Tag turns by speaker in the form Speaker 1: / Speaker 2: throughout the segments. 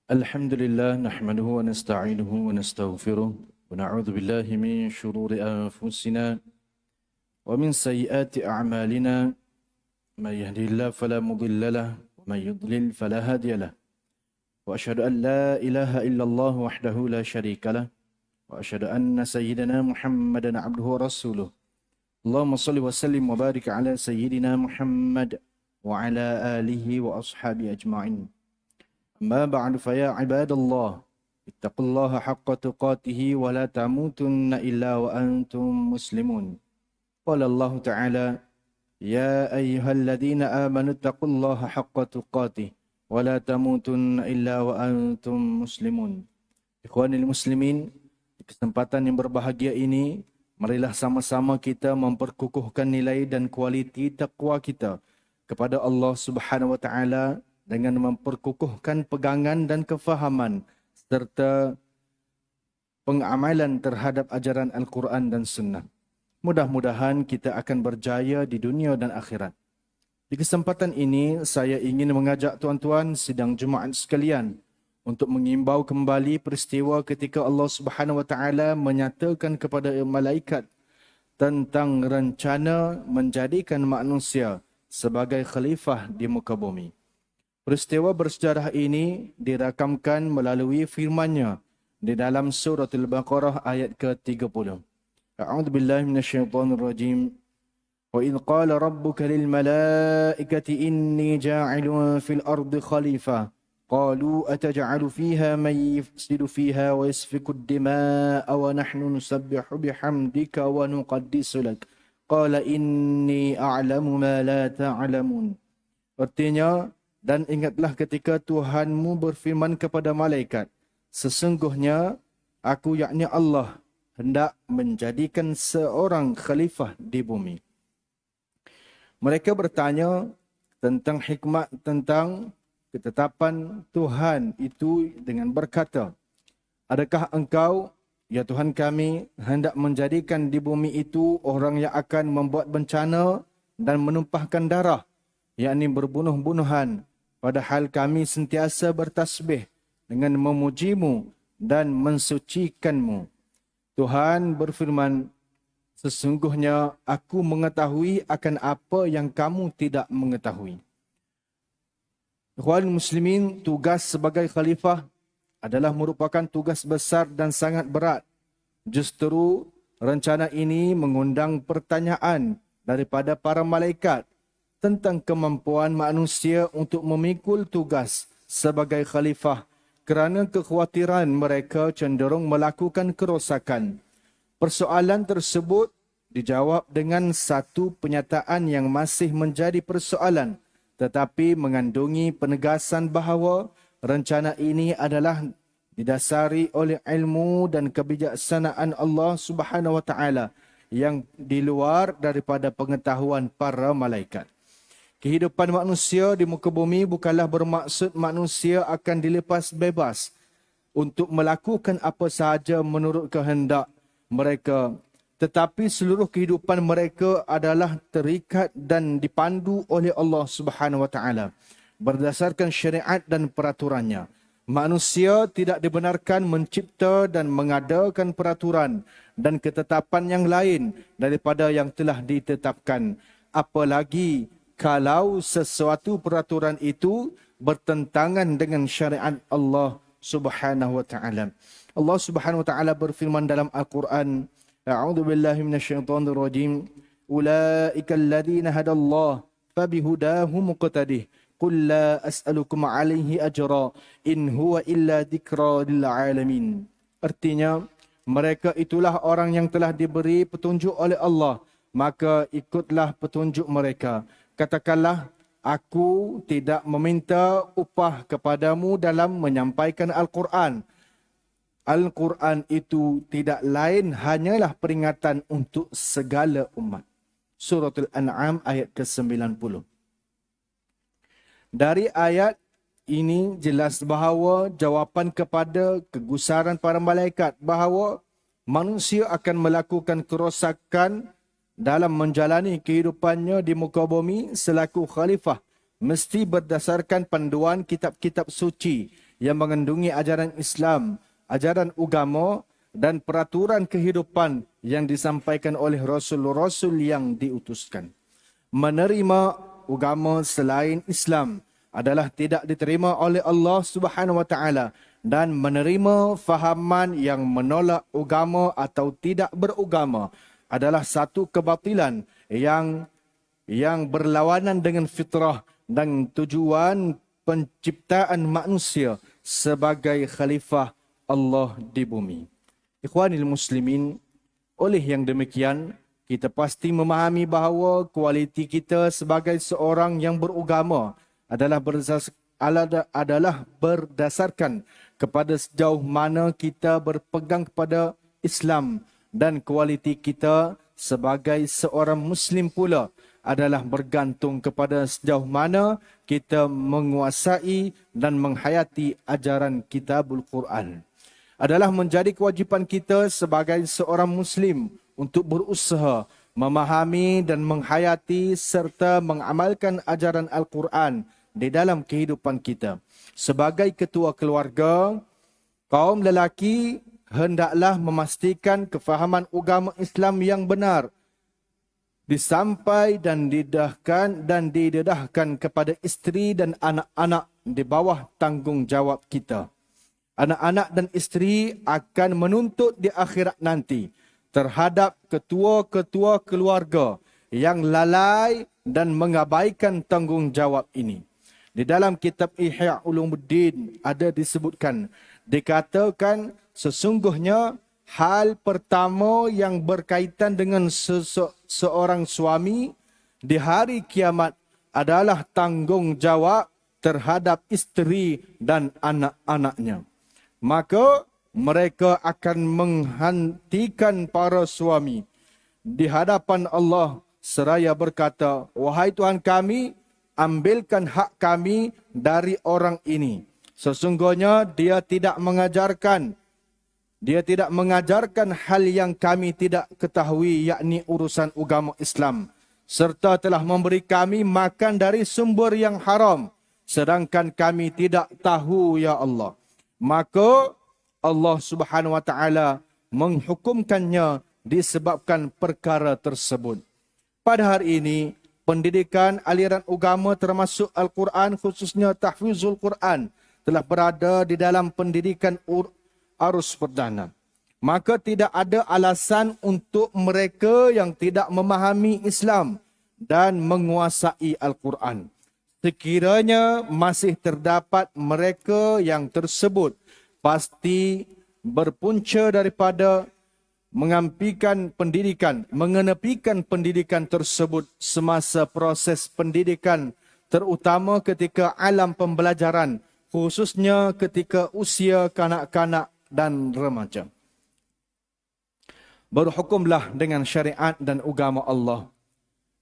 Speaker 1: الحمد لله نحمده ونستعينه ونستغفره ونعوذ بالله من شرور أنفسنا ومن سيئات أعمالنا. من يهده الله فلا مضل له ومن يضلل فلا هادي له، وأشهد أن لا إله إلا الله وحده لا شريك له، وأشهد أن سيدنا محمدا عبده ورسوله. اللهم صل وسلم وبارك على سيدنا محمد وعلى آله وأصحابه أجمعين. أما بعد فيا عباد الله اتقوا الله حق تقاته ولا تموتن إلا وأنتم مسلمون. قال الله تعالى: يا أيها الذين آمنوا اتقوا الله حق تقاته ولا تموتن إلا وأنتم مسلمون. Ikhwanil muslimin, di kesempatan yang berbahagia ini, marilah sama-sama kita memperkukuhkan nilai dan kualiti takwa kita kepada Allah Subhanahu wa taala dengan memperkukuhkan pegangan dan kefahaman serta pengamalan terhadap ajaran Al-Quran dan Sunnah. Mudah-mudahan kita akan berjaya di dunia dan akhirat. Di kesempatan ini, saya ingin mengajak tuan-tuan sidang Jumaat sekalian untuk mengimbau kembali peristiwa ketika Allah Subhanahu wa taala menyatakan kepada malaikat tentang rencana menjadikan manusia sebagai khalifah di muka bumi. Peristiwa bersejarah ini dirakamkan melalui firman-Nya di dalam surah Al-Baqarah ayat ke-30. A'udzu billahi minasyaitonir rajim. Wa idh qala rabbuka lil malaikati inni ja'ilun fil ardi khalifah. Qalu ataj'alu fiha man yufsidu fiha wa yasfiku ad-dima'a wa nahnu nusabbihu bihamdika wa nuqaddisu lak. Qala inni a'lamu ma la ta'lamun. Artinya, dan ingatlah ketika Tuhanmu berfirman kepada malaikat, sesungguhnya aku yakni Allah hendak menjadikan seorang khalifah di bumi. Mereka bertanya tentang hikmat tentang ketetapan Tuhan itu dengan berkata, adakah engkau, ya Tuhan kami, hendak menjadikan di bumi itu orang yang akan membuat bencana dan menumpahkan darah, yakni berbunuh-bunuhan, padahal kami sentiasa bertasbih dengan memujimu dan mensucikanmu. Tuhan berfirman, sesungguhnya aku mengetahui akan apa yang kamu tidak mengetahui. Ikhwan muslimin, tugas sebagai khalifah adalah merupakan tugas besar dan sangat berat. Justru rencana ini mengundang pertanyaan daripada para malaikat tentang kemampuan manusia untuk memikul tugas sebagai khalifah kerana kekhawatiran mereka cenderung melakukan kerosakan. Persoalan tersebut dijawab dengan satu penyataan yang masih menjadi persoalan tetapi mengandungi penegasan bahawa rencana ini adalah didasari oleh ilmu dan kebijaksanaan Allah Subhanahu wa taala yang di luar daripada pengetahuan para malaikat. Kehidupan manusia di muka bumi bukanlah bermaksud manusia akan dilepas bebas untuk melakukan apa sahaja menurut kehendak mereka. Tetapi seluruh kehidupan mereka adalah terikat dan dipandu oleh Allah Subhanahu wa taala berdasarkan syariat dan peraturannya. Manusia tidak dibenarkan mencipta dan mengadakan peraturan dan ketetapan yang lain daripada yang telah ditetapkan, apalagi kalau sesuatu peraturan itu bertentangan dengan syariat Allah Subhanahu wa taala. Allah Subhanahu wa taala berfirman dalam Al-Quran, A'udzu billahi minasyaitonir rajim. Ulaika alladziina hadallahu fabihudahu muqtadih. Qul la as'alukum 'alaihi ajra in huwa illa dzikra lil 'alamin. Artinya, mereka itulah orang yang telah diberi petunjuk oleh Allah, maka ikutlah petunjuk mereka. Katakanlah, aku tidak meminta upah kepadamu dalam menyampaikan Al-Quran. Al-Quran itu tidak lain hanyalah peringatan untuk segala umat. Suratul An'am ayat ke-90. Dari ayat ini jelas bahawa jawapan kepada kegusaran para malaikat bahawa manusia akan melakukan kerosakan dalam menjalani kehidupannya di muka bumi selaku khalifah mesti berdasarkan panduan kitab-kitab suci yang mengandungi ajaran Islam, ajaran agama dan peraturan kehidupan yang disampaikan oleh Rasul-Rasul yang diutuskan. Menerima agama selain Islam adalah tidak diterima oleh Allah Subhanahu wa taala, dan menerima fahaman yang menolak agama atau tidak beragama adalah satu kebatilan yang berlawanan dengan fitrah dan tujuan penciptaan manusia sebagai khalifah Allah di bumi. Ikhwanil muslimin, oleh yang demikian, kita pasti memahami bahawa kualiti kita sebagai seorang yang beragama adalah berdasarkan kepada sejauh mana kita berpegang kepada Islam, dan kualiti kita sebagai seorang Muslim pula adalah bergantung kepada sejauh mana kita menguasai dan menghayati ajaran Kitabul Quran. Adalah menjadi kewajipan kita sebagai seorang Muslim untuk berusaha memahami dan menghayati serta mengamalkan ajaran Al-Quran di dalam kehidupan kita. Sebagai ketua keluarga, kaum lelaki hendaklah memastikan kefahaman agama Islam yang benar disampai dan didedahkan kepada isteri dan anak-anak di bawah tanggungjawab kita. Anak-anak dan isteri akan menuntut di akhirat nanti terhadap ketua-ketua keluarga yang lalai dan mengabaikan tanggungjawab ini. Di dalam kitab Ihya Ulumuddin ada disebutkan, dikatakan sesungguhnya hal pertama yang berkaitan dengan seorang suami di hari kiamat adalah tanggungjawab terhadap isteri dan anak-anaknya. Maka mereka akan menghentikan para suami di hadapan Allah seraya berkata, "Wahai Tuhan kami, ambilkan hak kami dari orang ini. Sesungguhnya dia tidak mengajarkan hal yang kami tidak ketahui, yakni urusan agama Islam, serta telah memberi kami makan dari sumber yang haram, sedangkan kami tidak tahu, ya Allah." Maka Allah Subhanahu wa taala menghukumkannya disebabkan perkara tersebut. Pada hari ini, pendidikan aliran agama termasuk Al-Quran, khususnya tahfizul Quran, telah berada di dalam pendidikan arus perdana. Maka tidak ada alasan untuk mereka yang tidak memahami Islam dan menguasai Al-Quran. Sekiranya masih terdapat mereka yang tersebut, pasti berpunca daripada mengenepikan pendidikan tersebut semasa proses pendidikan, terutama ketika alam pembelajaran, khususnya ketika usia kanak-kanak dan remaja. Berhukumlah dengan syariat dan agama Allah,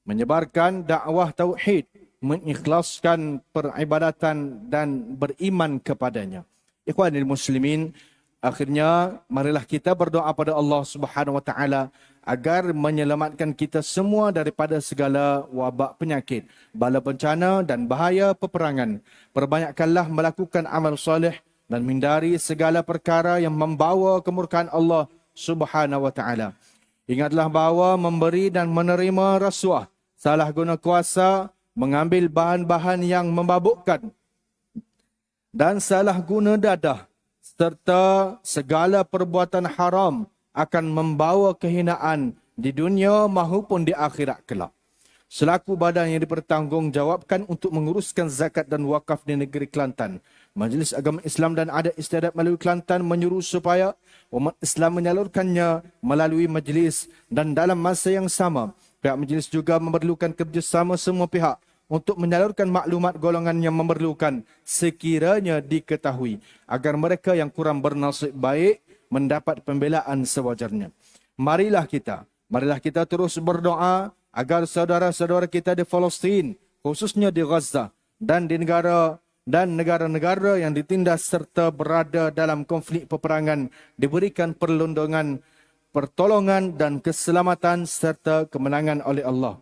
Speaker 1: menyebarkan dakwah tauhid, mengikhlaskan peribadatan dan beriman kepadanya. Ikhwanil muslimin, akhirnya marilah kita berdoa pada Allah Subhanahu wa taala agar menyelamatkan kita semua daripada segala wabak penyakit, bala bencana dan bahaya peperangan. Perbanyakkanlah melakukan amal soleh dan hindari segala perkara yang membawa kemurkaan Allah Subhanahu wa taala. Ingatlah bahawa memberi dan menerima rasuah, salah guna kuasa, mengambil bahan-bahan yang memabukkan dan salah guna dadah, serta segala perbuatan haram akan membawa kehinaan di dunia maupun di akhirat kelak. Selaku badan yang dipertanggungjawabkan untuk menguruskan zakat dan wakaf di negeri Kelantan, Majlis Agama Islam dan Adat Istiadat melalui Kelantan menyuruh supaya umat Islam menyalurkannya melalui majlis, dan dalam masa yang sama, pihak majlis juga memerlukan kerjasama semua pihak untuk menyalurkan maklumat golongan yang memerlukan sekiranya diketahui, agar mereka yang kurang bernasib baik mendapat pembelaan sewajarnya. Marilah kita terus berdoa agar saudara-saudara kita di Palestin, khususnya di Gaza dan di negara-negara yang ditindas serta berada dalam konflik peperangan, diberikan pertolongan dan keselamatan serta kemenangan oleh Allah.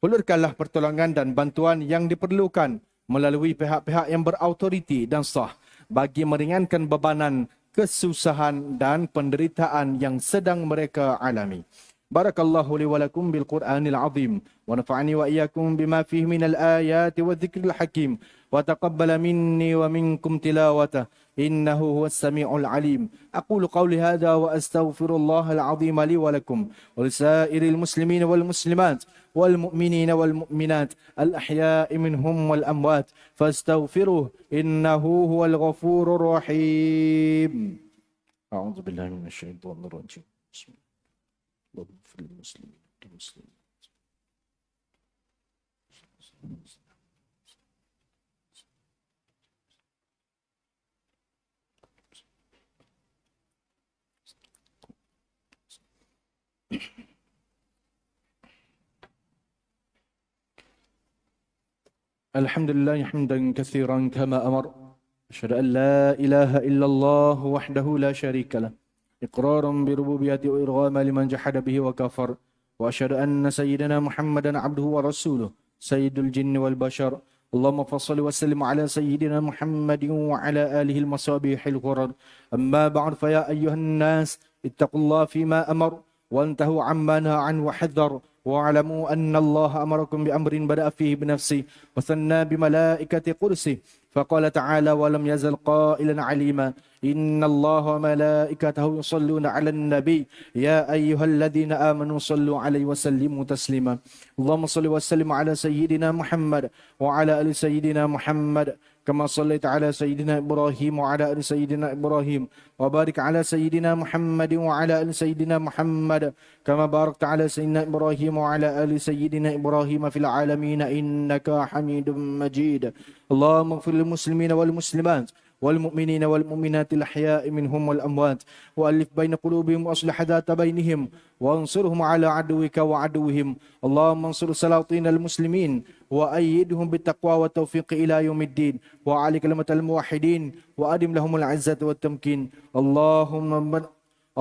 Speaker 1: Hulurkanlah pertolongan dan bantuan yang diperlukan melalui pihak-pihak yang berautoriti dan sah, bagi meringankan bebanan, kesusahan dan penderitaan yang sedang mereka alami. Barakallahu li wa lakum bil Qur'anil azim wa nafa'ani wa iyyakum bima fihi minal ayati wa dzikril hakim wa taqabbala minni wa minkum tilawatah innahu huwas samiul alim. Aqulu qawli hadha wa astaghfirullahal azim li wa lakum wa lisairil muslimin wal muslimat wal mu'minin wal mu'minat al ahya'i minhum wal amwat fastaghfiruhu innahu huwal ghafurur rahim. A'udzu billahi minasy syaithanir rajim. اللهم اغفر للمسلمين والمسلمات. الحمد لله حمدا كثيرا كما أمر. أشهد أن لا إله إلا الله وحده لا شريك له إقرارا بربوبيته وإرغاما لمن جحد به وكفر. وأشهد أن سيدنا محمدا عبده ورسوله سيد الجن والبشر. اللهم فصل وسلم على سيدنا محمد وعلى آله المصابيح الغرر. أما بعد فيا أيها الناس اتقوا الله فيما أمر وانتهوا عما نهى عنه وحذر. واعلموا أن الله أمركم بأمر بدأ فيه بنفسه وثنى بملائكة قدسه فقال تعالى ولم يزل قائلا عليما إن الله وملائكته يصلون على النبي يا أيها الذين آمنوا صلوا عليه وسلموا تسليما. اللهم صل وسلم على سيدنا محمد وعلى آل سيدنا محمد كما صليت على سيدنا إبراهيم وعلى آل سيدنا إبراهيم وبارك على سيدنا محمد وعلى آل سيدنا محمد كما باركت على سيدنا إبراهيم وعلى آل سيدنا إبراهيم في العالمين إنك حميد مجيد. اللهم اغفر للمسلمين والمسلمات والمؤمنين والمؤمنات الأحياء منهم والأموات وألف بين قلوبهم وأصلح ذات بينهم وانصرهم على عدوك وعدوهم. اللهم انصر سلاطين المسلمين وأيدهم بالتقوى والتوفيق إلى يوم الدين وعلى كلمة الموحدين وأدم لهم العزة والتمكين.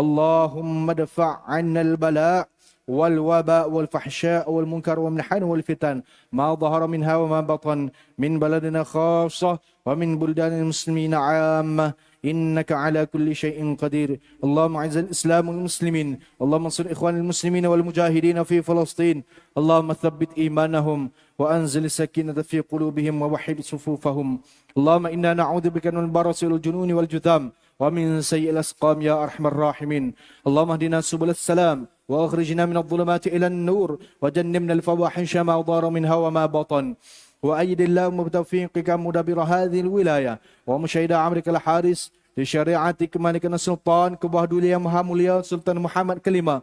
Speaker 1: اللهم ادفع عنا البلاء والوباء والفحشاء والمنكر والمحن والفتن ما ظهر منها وما بطن من بلدنا خاصة ومن بلدان المسلمين عامة إنك على كل شيء قدير. اللهم أعز الإسلام والمسلمين. اللهم انصر إخوان المسلمين والمجاهدين في فلسطين. اللهم ثبت إيمانهم وأنزل السكينة في قلوبهم ووحد صفوفهم. اللهم إنا نعوذ بك من البرص والجنون والجذام ومن سيء الأسقام يا أرحم الراحمين. اللهم اهدنا سبل السلام وأخرجنا من الظلمات إلى النور وجنبنا الفواحش ما ظهر منها وما بطن. وأيد اللهم بتوفيقك مدبر هذه الولاية ومشاهد أمرك الحارس لشريعتك مالكنا Sultan Kebawah Duli Yang Maha Mulia Sultan Muhammad kelima,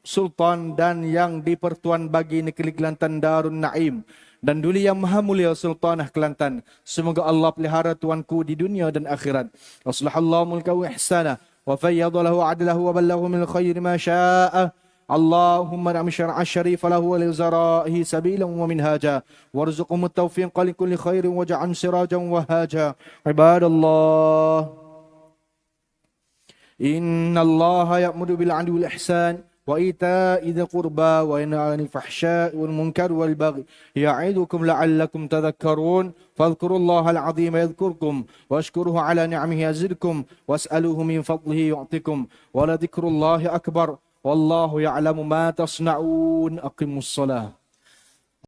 Speaker 1: Sultan dan yang di-Pertuan bagi negeri Kelantan Darun Naim, dan Duli Yang Maha Mulia Sultanah Kelantan. Semoga Allah pelihara tuanku di dunia dan akhirat. Waslahallahu mulkahu ihsana wa fayyadalahu adlahu wa ballahu min khairi ma sya'a. اللهم نعم شرع الشريف له ولوزرائه سبيلا ومنهاجا وارزقهم التوفيق لكل خير واجعل سراجا وهاجا. عباد الله إن الله يأمر بالعدل والإحسان وإيتاء ذي القربى وينهى عن الفحشاء والمنكر والبغي يعظكم لعلكم تذكرون. فاذكروا الله العظيم يذكركم واشكروه على نعمه يزدكم واسألوه من فضله يعطكم ولذكر الله أكبر والله يعلم ما تصنعون. أقيموا الصلاة.